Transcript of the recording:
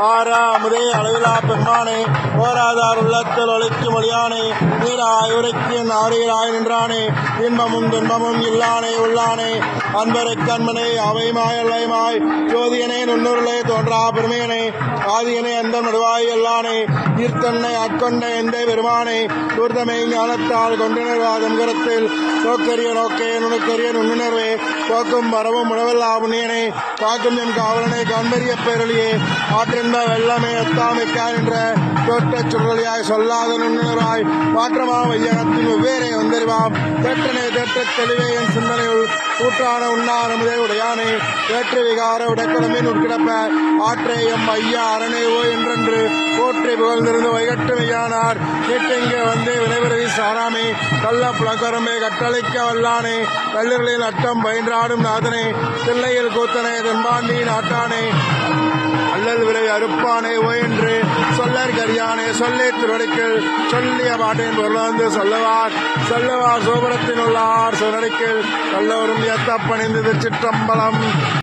ஆறாமுதே அளவிலா பெம்மானே ஓராதார் உள்ளத்தில் ஒழிக்கும் மொழியானே நீராய் உரைக்கும் ஆரியராய் நின்றானே இன்பமும் துன்பமும் இல்லானே உள்ளானே அன்பருக்கு அன்பனே அவைமாய் அல்லைமாய் ஜோதியனே நுண்ணுருளே தோன்றா பெருமையனே ஆதியனே அந்த நடுவாய் எல்லானே ஈர்த்தன்னை அக்கொண்ட எந்தை பெருமானே தூர்தமை ஞானத்தால் கொண்டினர்வாதம் கரத்தில் நோக்கரிய நோக்கே நுணுக்கரிய நுண்ணுணர்வே போக்கும் வரவும் உணவல்லா புண்ணியனே காக்கும் எம் காவலனை காண்பரிய பேரொழியே ஆற்றின்ப வெள்ளமே எத்தாமைக்காய் என்ற தோற்றச் சுழலியாய் சொல்லாத நுண்ணுணராய் மாற்றமா வையகத்தின் வெவ்வேறே வந்தறிவாம் தேற்றனே தேற்றத் தெளிவே என் சிந்தனையுள் கூற்றான உண்ணானமுதே உடையானே வேற்று விகார விடக்கிழமின் உட்கிடப்ப ஆற்றே எம் ஐயா அரணேவோ என்றென்று போற்றி புகழ்ந்திருந்து வைகட்டு மெய்யானார் நீட்டிங்கே வந்தே விளைவிறவி சாராமே கள்ள புலக்கரமே கட்டளைக்க வல்லானே கல்லூரிகளில் அட்டம் பயின்றாடும் நாதனே தில்லையில் கூத்தனே தென்பாண்டி நாட்டானே அல்லல் விரை அறுப்பானே ஓ என்று சொல்லற் கரியானே சொல்லே திருவடிக்கில் சொல்லிய பாட்டின் பொருளாந்து சொல்லவார் சோபரத்தில் உள்ளார் சொன்னடிக்கில் கல்லவரும் எத்தப்பணிந்து சிற்றம்பலம்.